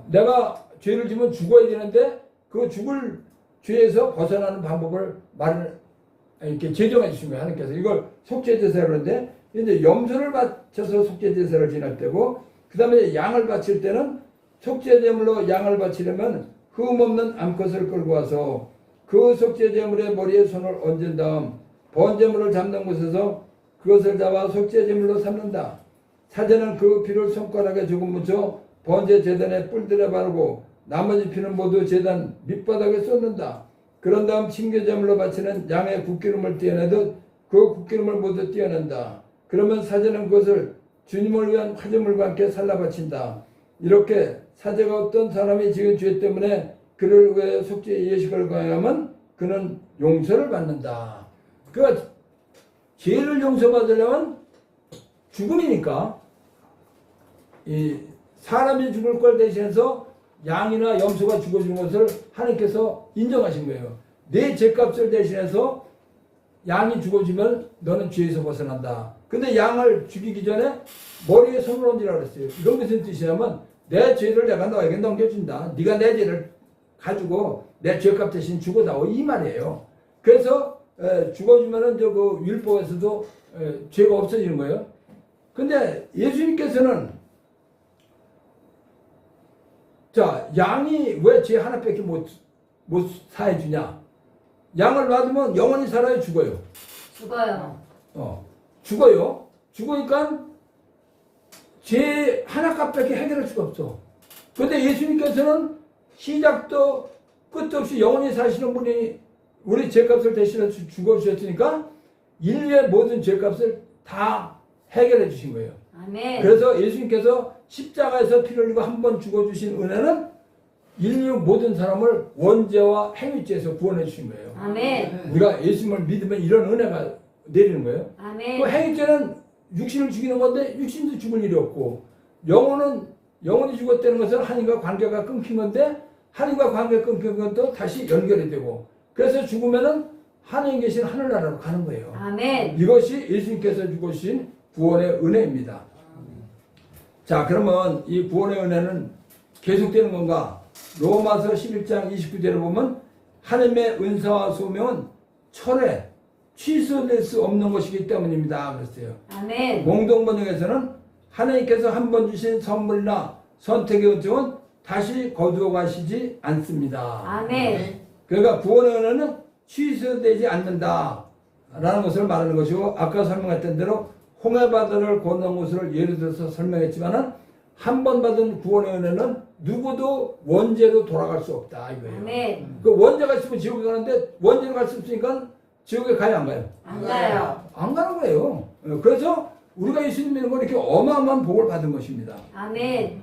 내가 죄를 지면 죽어야 되는데 그 죽을 죄에서 벗어나는 방법을 이렇게 제정해 주신 거예요. 하나님께서 이걸 속죄제사를 하는데 이제 염소를 바쳐서 속죄제사를 지낼 때고 그 다음에 양을 바칠 때는 속죄제물로 양을 바치려면 흠없는 암컷을 끌고 와서 그 속죄제물의 머리에 손을 얹은 다음 번제물을 잡는 곳에서 그것을 잡아 속죄제물로 삼는다. 사제는 그 피를 손가락에 조금 묻혀 번제 제단에 뿔들여 바르고 나머지 피는 모두 제단 밑바닥에 쏟는다. 그런 다음 친교제물로 바치는 양의 굿기름을 떼어내듯 그 굿기름을 모두 떼어낸다. 그러면 사제는 그것을 주님을 위한 화제물과 함께 살라 바친다. 이렇게 사제가 어떤 사람이 지은 죄 때문에 그를 위해 속죄 예식을 거행하면 그는 용서를 받는다. 그러니까 죄를 용서받으려면 죽음이니까 이 사람이 죽을 걸 대신해서 양이나 염소가 죽어주는 것을 하나님께서 인정하신 거예요. 내 죄값을 대신해서 양이 죽어주면 너는 죄에서 벗어난다. 근데 양을 죽이기 전에 머리에 손을 얹으라고 그랬어요. 이건 무슨 뜻이냐면 내 죄를 내가 너에게 넘겨준다. 네가 내 죄를 가지고 내 죄값 대신 죽어다오 이 말이에요. 그래서 죽어주면은 그 율법에서도 죄가 없어지는 거예요. 근데 예수님께서는 자 양이 왜 죄 하나밖에 못 사해주냐? 양을 놔두면 영원히 살아요, 죽어요? 죽어요. 죽어요. 죽으니까 죄 하나값밖에 해결할 수가 없어. 근데 예수님께서는 시작도 끝도 없이 영원히 사시는 분이 우리 죄값을 대신해서 죽어주셨으니까 인류의 모든 죄값을 다 해결해 주신 거예요. 아멘. 그래서 예수님께서 십자가에서 피를 흘리고 한 번 죽어주신 은혜는 인류 모든 사람을 원죄와 행위죄에서 구원해 주신 거예요. 아멘. 우리가 예수님을 믿으면 이런 은혜가 내리는 거예요. 아멘. 그 행위죄는 육신을 죽이는 건데 육신도 죽을 일이 없고 영혼은 영혼이 죽었다는 것은 하나님과 관계가 끊긴 건데 하나님과 관계가 끊긴 것도 다시 연결이 되고 그래서 죽으면은 하나님 계신 하늘나라로 가는 거예요. 아멘. 이것이 예수님께서 주신 구원의 은혜입니다. 자, 그러면 이 구원의 은혜는 계속되는 건가? 로마서 11장 29절을 보면 하나님의 은사와 소명은 철회, 취소될 수 없는 것이기 때문입니다. 그랬어요. 아멘. 공동번역에서는 하나님께서 한 번 주신 선물이나 선택의 은총은 다시 거두어 가시지 않습니다. 아멘. 그러니까 구원의 은혜는 취소되지 않는다 라는 것을 말하는 것이고 아까 설명했던 대로 홍해바다를 건넌 것을 예를 들어서 설명했지만은 한 번 받은 구원의 은혜는 누구도 원죄로 돌아갈 수 없다 이거예요. 아멘. 그 원죄가 있으면 지옥에 가는데 원죄로 갈 수 없으니까 지옥에 가요 안 가요? 안 가요. 안 가는 거예요. 그래서 우리가 예수님 믿는 건 이렇게 어마어마한 복을 받은 것입니다. 아멘.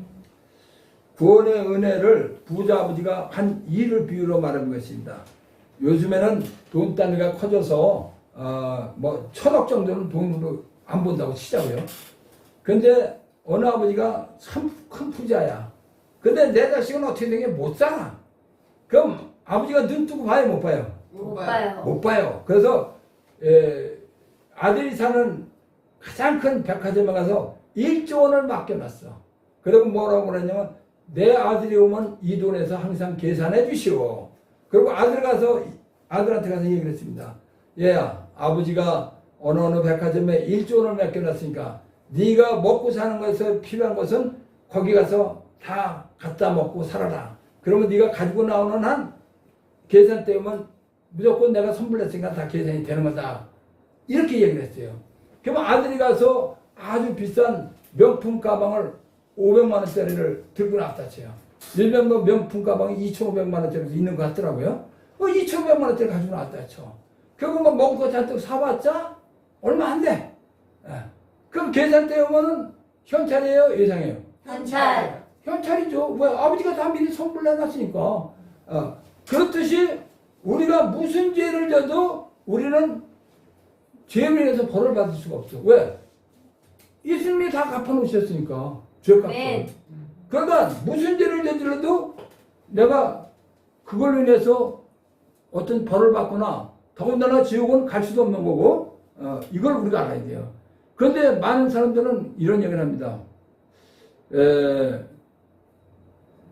구원의 은혜를 부자 아버지가 한 일을 비유로 말하는 것입니다. 요즘에는 돈 단위가 커져서 뭐 1,000억 정도는 돈으로 안 본다고 치자고요. 근데 어느 아버지가 참 큰 부자야. 근데 내 자식은 어떻게 된 게 못 살아. 그럼 아버지가 눈 뜨고 봐요, 못 봐요? 못 봐요. 못 봐요. 그래서 아들이 사는 가장 큰 백화점에 가서 1조 원을 맡겨놨어. 그리고 뭐라고 그러냐면 내 아들이 오면 이 돈에서 항상 계산해 주시오. 그리고 아들한테 가서 얘기를 했습니다. 얘야, 아버지가 어느 백화점에 1조 원을 맡겨놨으니까 네가 먹고 사는 것에서 필요한 것은 거기 가서 다 갖다 먹고 살아라. 그러면 네가 가지고 나오는 한 계산 때문에 무조건 내가 선물했으니까 다 계산이 되는 거다. 이렇게 얘기를 했어요. 그러면 아들이 가서 아주 비싼 명품 가방을 500만 원짜리를 들고 나왔다 쳐요. 일반 명품 가방이 2,500만 원짜리 있는 것 같더라고요. 2,500만 원짜리 가지고 나왔다 쳐. 결국 뭐 먹을 거 잔뜩 사봤자 얼마 안 돼. 그럼 계산 때 오면은 현찰이에요, 예상이에요? 현찰. 현찰이죠. 왜? 아버지가 다 미리 선물 내놨으니까. 그렇듯이 우리가 무슨 죄를 져도 우리는 죄를 인해서 벌을 받을 수가 없어. 왜? 예수님이 다 갚아놓으셨으니까. 죄값을. 네. 그러니까 무슨 죄를 저질러도 내가 그걸로 인해서 어떤 벌을 받거나 더군다나 지옥은 갈 수도 없는 거고 이걸 우리가 알아야 돼요. 그런데 많은 사람들은 이런 얘기를 합니다.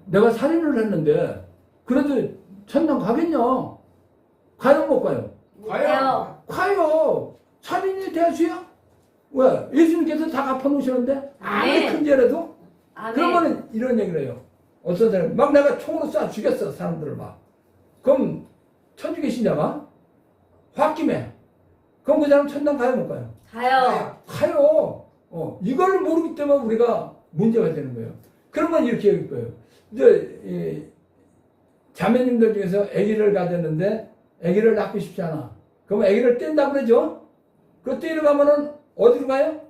내가 살인을 했는데 그래도 천당 가겠냐? 가요 못 가요? 가요. 가요. 살인이 대수야? 왜? 예수님께서 다 갚아놓으시는데 아무리 아멘. 큰 죄라도 아멘. 그러면은 이런 얘기를 해요. 어떤 사람 막 내가 총으로 쏴 죽였어 사람들을 막. 그럼 천주교 신자가 홧김에 그럼 그 사람 천당 가요 못 가요? 가요. 가요. 이걸 모르기 때문에 우리가 문제가 되는 거예요. 그러면 이렇게 얘기할 거예요. 이제 이 자매님들 중에서 아기를 가졌는데 아기를 낳고 싶지 않아. 그러면 아기를 뗀다 그러죠? 그 떼러 가면은 어디로 가요?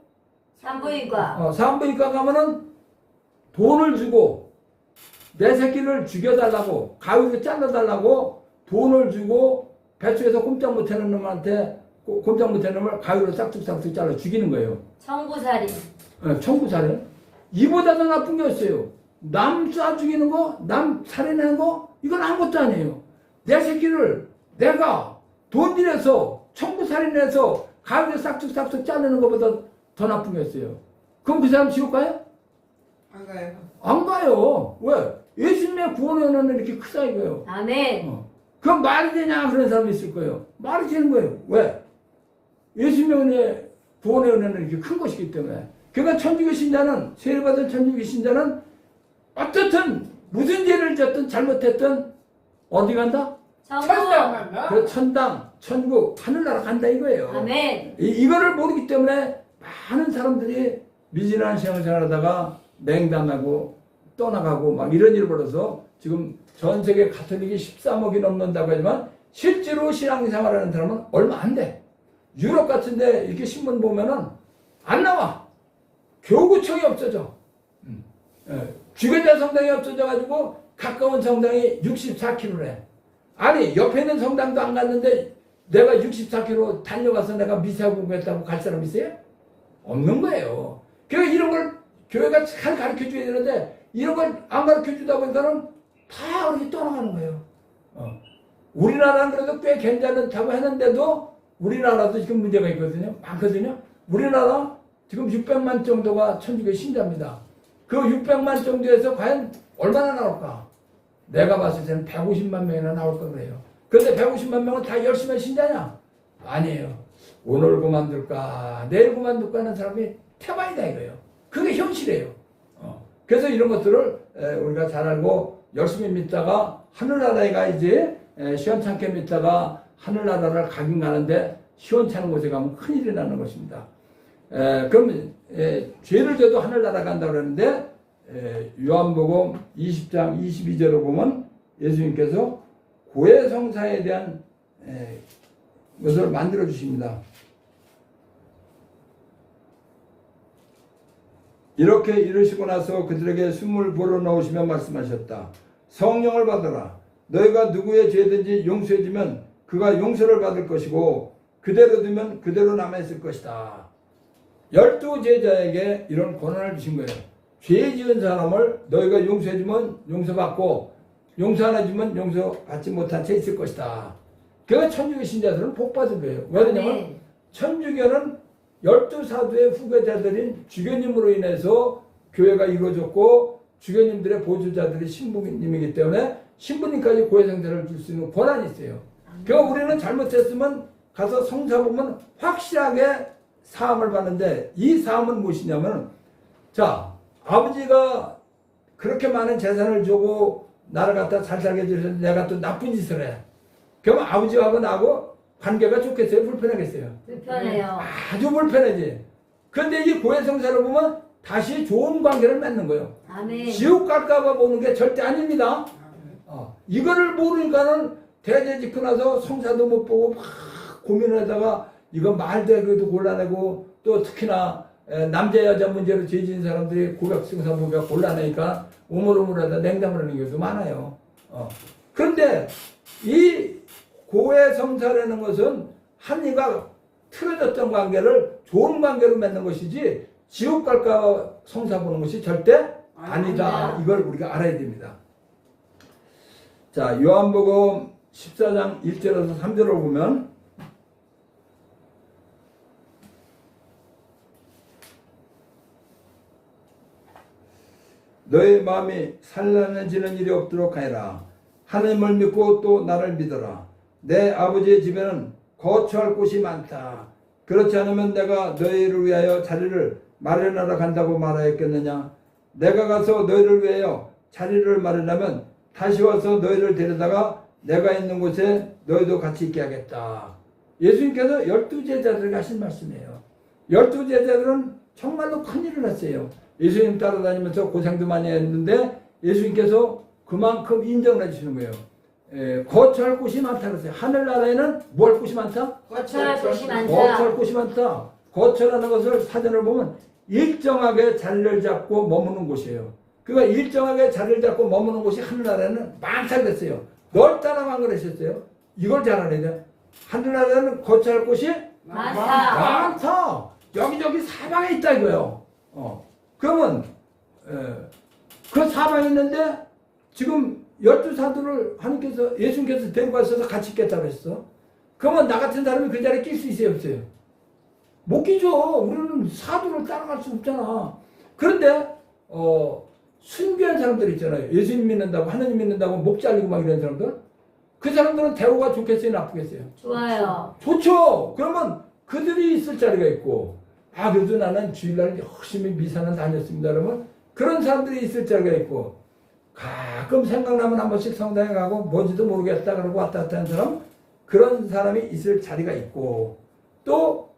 산부인과. 산부인과 가면은 돈을 주고 내 새끼를 죽여달라고 가위로 잘라달라고 돈을 주고 배추에서 꼼짝 못하는 놈한테 꼼짝 못하는 놈을 가위로 싹둑싹둑 잘라 죽이는 거예요. 청부살인. 청부살인. 이보다 더 나쁜 게 없어요. 남 쏴 죽이는 거, 남 살해내는 거, 이건 아무것도 아니에요. 내 새끼를 내가 돈 들여서 청부살인해서 가위로 싹둑싹둑 자르는 것보다 더 나쁜 게 없어요. 그럼 그 사람 지옥 가요? 안 가요. 안 가요. 왜? 예수님의 구원의 은혜는 이렇게 크다 이거예요. 아멘. 그럼 말이 되냐 그런 사람이 있을 거예요. 말이 되는 거예요. 왜? 예수님의 은혜, 구원의 은혜는 이렇게 큰 것이기 때문에. 그러니까 천주교 신자는, 세례받은 천주교 신자는 어떻든 무슨 죄를 졌든 잘못했든 어디 간다? 천국. 천당 간다. 그 천당, 천국, 하늘나라 간다 이거예요. 아멘. 이거를 모르기 때문에 많은 사람들이 미진한 신앙생활 하다가 냉담하고 떠나가고 막 이런 일을 벌어서 지금 전 세계 가톨릭이 13억이 넘는다고 하지만 실제로 신앙생활하는 사람은 얼마 안 돼. 유럽 같은데 이렇게 신문 보면은 안 나와. 교구청이 없어져. 주변자 성당이 없어져가지고 가까운 성당이 64km래. 아니 옆에 있는 성당도 안 갔는데 내가 64km 달려가서 내가 미사 공부했다고 갈 사람 있어요? 없는 거예요. 그러니까 이런 걸 교회가 잘 가르쳐 줘야 되는데 이런 걸 안 가르쳐 주다 보니까는 다 그렇게 떠나가는 거예요. 우리나라는 그래도 꽤 괜찮다고 했는데도 우리나라도 지금 문제가 있거든요. 많거든요. 우리나라 지금 600만 정도가 천주교 신자입니다. 그 600만 정도에서 과연 얼마나 나올까? 내가 봤을 때는 150만 명이나 나올 거예요. 그런데 150만 명은 다 열심히 신자냐? 아니에요. 오늘 그만둘까 내일 그만둘까 하는 사람이 태반이다 이거예요. 그게 현실이에요. 그래서 이런 것들을 우리가 잘 알고 열심히 믿다가 하늘나라에 가야지 시원찮게 믿다가 하늘나라를 가긴 가는데 시원찮은 곳에 가면 큰일이 나는 것입니다. 그럼 죄를 져도 하늘나라 간다고 그러는데 요한복음 20장 22절을 보면 예수님께서 고해성사에 대한 것을 만들어 주십니다. 이렇게 이르시고 나서 그들에게 숨을 불어넣으시며 말씀하셨다. 성령을 받아라. 너희가 누구의 죄든지 용서해주면 그가 용서를 받을 것이고 그대로 두면 그대로 남아있을 것이다. 12제자에게 이런 권한을 주신 거예요. 죄 지은 사람을 너희가 용서해주면 용서받고 용서 안 해주면 용서받지 못한 채 있을 것이다. 그러니까 천주교 신자들은 복 받은 거예요. 왜냐하면 천주교는 12사도의 후계자들인 주교님으로 인해서 교회가 이루어졌고 주교님들의 보조자들이 신부님이기 때문에 신부님까지 고해성사를 줄 수 있는 권한이 있어요. 그러니까 우리는 잘못했으면 가서 성사 보면 확실하게 사함을 받는데 이 사함은 무엇이냐면 자 아버지가 그렇게 많은 재산을 주고 나를 갖다 잘 살게 해줘서 내가 또 나쁜 짓을 해. 그러면 아버지하고 나하고 관계가 좋겠어요? 불편하겠어요? 불편해요. 아주 불편하지. 그런데 이 고해성사를 보면 다시 좋은 관계를 맺는 거예요. 아멘. 지옥 갈까봐 보는 게 절대 아닙니다. 이거를 모르니까는 대죄 짓고 나서 성사도 못 보고 막 고민을 하다가 이거 말도 그래도 곤란하고 또 특히나 남자 여자 문제로 죄 지은 사람들이 고백 승사 보기가 곤란하니까 우물우물하다 냉담을 하는 경우도 많아요. 그런데 이 고해성사라는 것은 한 이가 틀어졌던 관계를 좋은 관계로 맺는 것이지 지옥 갈까 성사 보는 것이 절대 아니다. 이걸 우리가 알아야 됩니다. 자, 요한복음 14장 1절에서 3절을 보면 너의 마음이 산란해지는 일이 없도록 하여라. 하나님을 믿고 또 나를 믿어라. 내 아버지의 집에는 거처할 곳이 많다. 그렇지 않으면 내가 너희를 위하여 자리를 마련하러 간다고 말하였겠느냐. 내가 가서 너희를 위하여 자리를 마련하면 다시 와서 너희를 데려다가 내가 있는 곳에 너희도 같이 있게 하겠다. 예수님께서 12제자들에게 하신 말씀이에요. 12제자들은 정말로 큰일을 했어요. 예수님 따라다니면서 고생도 많이 했는데 예수님께서 그만큼 인정을 해주시는 거예요. 거처할 곳이 많다 그랬어요. 하늘나라에는 뭐 할 곳이 많다? 거처할 곳이 많다. 거처할 곳이 많다. 거처라는 것을 사전을 보면 일정하게 자리를 잡고 머무는 곳이에요. 그러니까 일정하게 자리를 잡고 머무는 곳이 하늘나라에는 많다 그랬어요. 넓다라고 안 그러셨어요? 이걸 잘 알아야 돼요. 하늘나라에는 거처할 곳이 많다. 많다. 여기저기 사방에 있다 이거예요. 그러면 그 사방에 있는데 지금 12사도를 하나님께서 예수님께서 데리고 가셔서 같이 있겠다고 했어. 그러면 나 같은 사람이 그 자리에 낄 수 있어요 없어요? 못 끼죠. 우리는 사도를 따라갈 수 없잖아. 그런데 순교한 사람들 있잖아요. 예수님 믿는다고 하나님 믿는다고 목 잘리고 막 이런 사람들. 그 사람들은 대우가 좋겠어요 나쁘겠어요? 좋아요. 좋죠. 그러면 그들이 있을 자리가 있고 그래도 나는 주일날 열심히 미사는 다녔습니다. 그러면 그런 사람들이 있을 자리가 있고 가끔 생각나면 한 번씩 성당에 가고 뭔지도 모르겠다 그러고 왔다 갔다 하는 사람 그런 사람이 있을 자리가 있고 또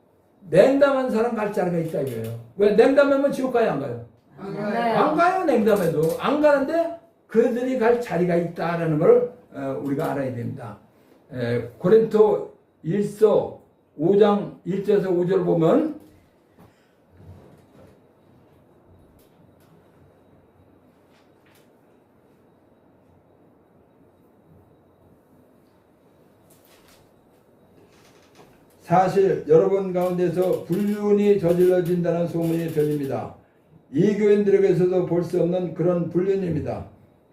냉담한 사람 갈 자리가 있다 이거예요. 왜? 냉담하면 지옥 가요 안 가요? 안 가요. 가요. 안 가요. 냉담해도 안 가는데 그들이 갈 자리가 있다라는 걸 우리가 알아야 됩니다. 고린토 1서 5장 1절에서 5절 보면 사실 여러분 가운데서 불륜이 저질러진다는 소문이 들립니다. 이 교인들에게서도 볼 수 없는 그런 불륜입니다.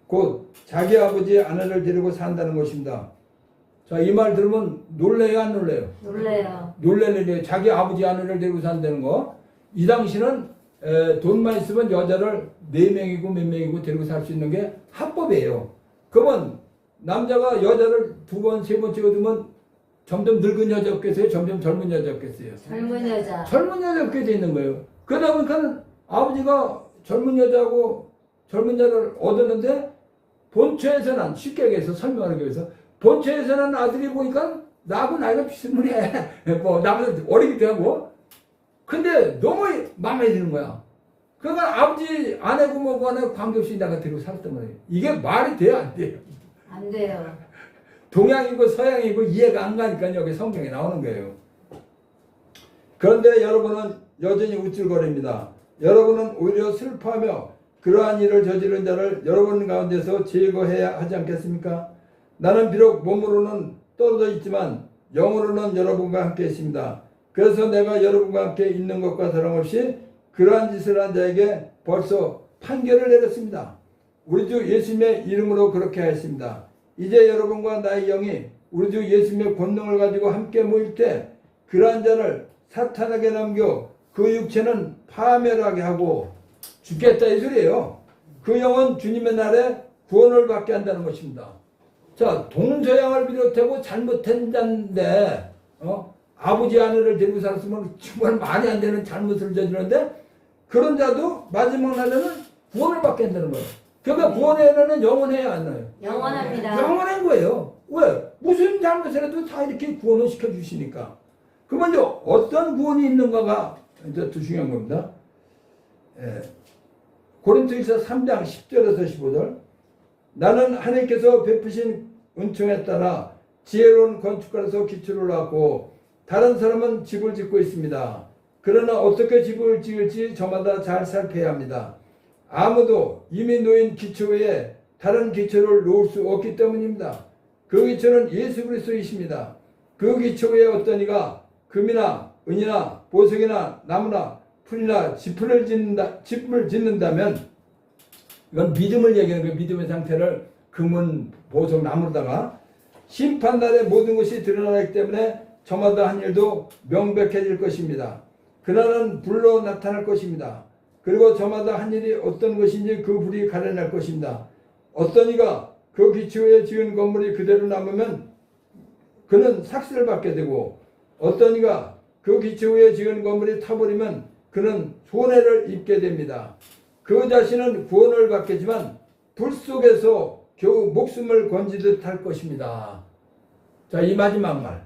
곧 자기 아버지 아내를 데리고 산다는 것입니다. 자, 이 말 들으면 놀래요 안 놀래요? 놀래요. 놀래는 게 자기 아버지 아내를 데리고 산다는 거. 이 당시는 돈만 있으면 여자를 4명이고 몇 명이고 데리고 살 수 있는 게 합법이에요. 그러면 남자가 여자를 2번, 3번 찍어두면 점점 늙은 여자 없겠어요? 점점 젊은 여자 없겠어요? 젊은 여자. 젊은 여자 없게 돼 있는 거예요. 그러다 보니까 아버지가 젊은 여자하고 젊은 여자를 얻었는데 본처에서는 쉽게 얘기해서 설명하기 위해서 본처에서는 아들이 보니까 나하고 나이가 비슷해. 뭐 나보다 어리기도 하고. 근데 너무 마음에 드는 거야. 그러니까 아버지 아내고 뭐고 간에 관계없이 내가 데리고 살았단 말이에요. 이게 말이 돼요 안 돼요? 안 돼요. 동양이고 서양이고 이해가 안 가니까 여기 성경에 나오는 거예요. 그런데 여러분은 여전히 우쭐거립니다. 여러분은 오히려 슬퍼하며 그러한 일을 저지른 자를 여러분 가운데서 제거해야 하지 않겠습니까? 나는 비록 몸으로는 떨어져 있지만 영으로는 여러분과 함께 있습니다. 그래서 내가 여러분과 함께 있는 것과 다름없이 그러한 짓을 한 자에게 벌써 판결을 내렸습니다. 우리 주 예수님의 이름으로 그렇게 하였습니다. 이제 여러분과 나의 영이 우리 주 예수님의 권능을 가지고 함께 모일 때 그러한 자를 사탄에게 넘겨 그 육체는 파멸하게 하고 죽겠다 이 소리예요. 그 영은 주님의 날에 구원을 받게 한다는 것입니다. 자, 동서양을 비롯하고 잘못한 자인데 아버지 아내를 데리고 살았으면 정말 말이 안 되는 잘못을 저지르는데 그런 자도 마지막 날에는 구원을 받게 한다는 거예요. 그러니까 구원에는 영원해야 안 나요. 영원합니다. 영원한 거예요. 왜? 무슨 잘못을 해도 다 이렇게 구원을 시켜주시니까. 그러면 이제 어떤 구원이 있는가가 이제 더 중요한 겁니다. 고린토일서 3장 10절에서 15절. 나는 하나님께서 베푸신 은총에 따라 지혜로운 건축가로서 기초를 놨고 다른 사람은 집을 짓고 있습니다. 그러나 어떻게 집을 지을지 저마다 잘 살펴야 합니다. 아무도 이미 놓인 기초 외에 다른 기초를 놓을 수 없기 때문입니다. 그 기초는 예수 그리스도이십니다. 그 기초 외에 어떤 이가 금이나 은이나 보석이나 나무나 풀이나 집을 짓는다면 이건 믿음을 얘기하는 거예요. 믿음의 상태를 금은 보석 나무로다가 심판날에 모든 것이 드러나기 때문에 저마다 한 일도 명백해질 것입니다. 그날은 불로 나타날 것입니다. 그리고 저마다 한 일이 어떤 것인지 그 불이 가려낼 것입니다. 어떤 이가 그 기초에 지은 건물이 그대로 남으면 그는 삭슬을 받게 되고 어떤 이가 그 기초에 지은 건물이 타버리면 그는 손해를 입게 됩니다. 그 자신은 구원을 받겠지만 불 속에서 겨우 목숨을 건지듯 할 것입니다. 자, 이 마지막 말.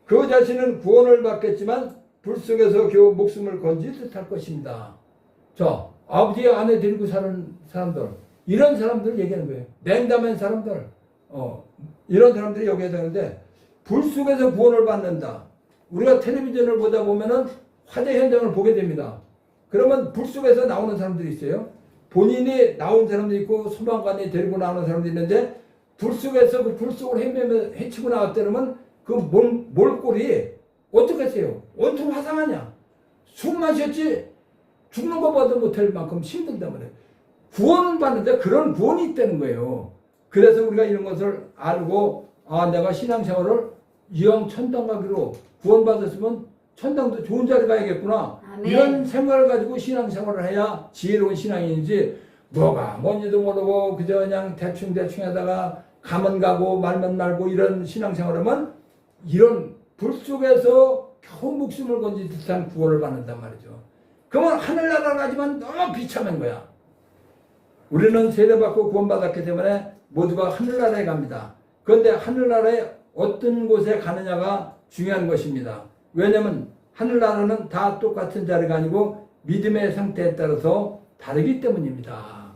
그 자신은 구원을 받겠지만 불 속에서 겨우 목숨을 건지듯 할 것입니다. 자, 아버지 아내 데리고 사는 사람들, 이런 사람들을 얘기하는 거예요. 냉담한 사람들, 이런 사람들이 여기에 되는데 불 속에서 구원을 받는다. 우리가 텔레비전을 보다 보면은 화재 현장을 보게 됩니다. 그러면 불 속에서 나오는 사람들이 있어요. 본인이 나온 사람도 있고 소방관이 데리고 나오는 사람도 있는데 불 속에서 그 불 속을 헤치고 나왔다면 그 몰골이 어떻게 했어요? 온통 화상하냐? 숨만 쉬었지 죽는 것보다 못할 만큼 힘들단 말이에요. 구원은 받는데 그런 구원이 있다는 거예요. 그래서 우리가 이런 것을 알고 내가 신앙생활을 이왕 천당 가기로 구원받았으면 천당도 좋은 자리 가야겠구나. 아멘. 이런 생각을 가지고 신앙생활을 해야 지혜로운 신앙인이지 뭐가 뭔지도 모르고 그저 그냥 대충 하다가 가면 가고 말면 말고 이런 신앙생활하면 이런 불 속에서 겨우 목숨을 건진 듯한 구원을 받는단 말이죠. 그러면 하늘나라를 가지만 너무 비참한 거야. 우리는 세례받고 구원받았기 때문에 모두가 하늘나라에 갑니다. 그런데 하늘나라에 어떤 곳에 가느냐가 중요한 것입니다. 왜냐하면 하늘나라는 다 똑같은 자리가 아니고 믿음의 상태에 따라서 다르기 때문입니다.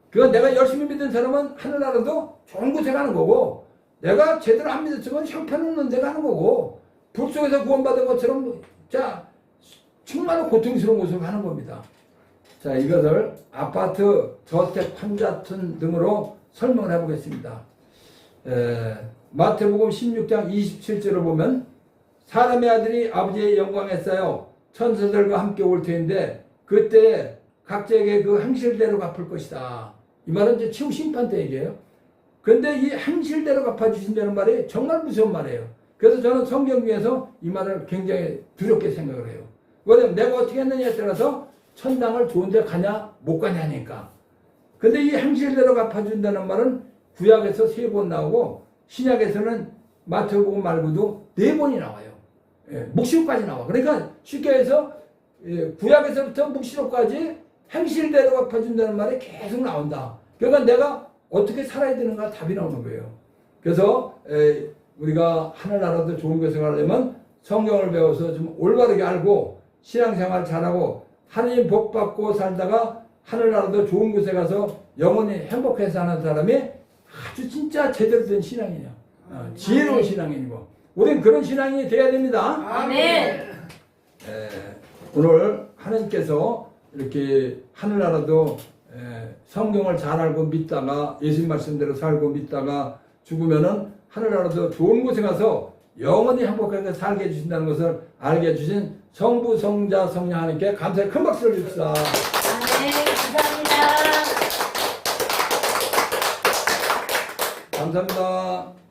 그건 내가 열심히 믿은 사람은 하늘나라도 좋은 곳에 가는 거고 내가 제대로 안 믿었으면 형편없는 데 가는 거고 불 속에서 구원받은 것처럼 자 정말 고통스러운 곳으로 가는 겁니다. 자, 이것을 아파트, 저택, 판자촌 등으로 설명을 해보겠습니다. 마태복음 16장 27절을 보면 사람의 아들이 아버지의 영광에 쌓여 천사들과 함께 올 터인데 그때 각자에게 그 행실대로 갚을 것이다. 이 말은 이제 치우 심판 때 얘기해요. 근데 이 행실대로 갚아주신다는 말이 정말 무서운 말이에요. 그래서 저는 성경 중에서 이 말을 굉장히 두렵게 생각을 해요. 왜냐면 내가 어떻게 했느냐에 따라서 천당을 좋은 데 가냐 못 가냐니까. 근데 이 행실대로 갚아준다는 말은 구약에서 3번 나오고 신약에서는 마태복음 말고도 4번이 나와요. 묵시록까지 나와. 그러니까 쉽게 해서 구약에서부터 묵시록까지 행실대로 갚아준다는 말이 계속 나온다. 그러니까 내가 어떻게 살아야 되는가 답이 나오는 거예요. 그래서 우리가 하늘나라도 좋은 곳에 가려면 성경을 배워서 좀 올바르게 알고 신앙생활 잘하고 하나님 복 받고 살다가 하늘나라도 좋은 곳에 가서 영원히 행복해서 사는 사람이 아주 진짜 제대로 된 신앙이냐. 지혜로운 신앙인이고 우리는 그런 신앙이 돼야 됩니다. 아멘. 오늘 하나님께서 이렇게 하늘나라도 성경을 잘 알고 믿다가 예수님 말씀대로 살고 믿다가 죽으면은 하늘나라도 좋은 곳에 가서 영원히 행복하게 살게 해주신다는 것을 알게 해주신 성부, 성자, 성령 하나님께 감사의 큰 박수를 줍시다. 아멘. 감사합니다. 감사합니다.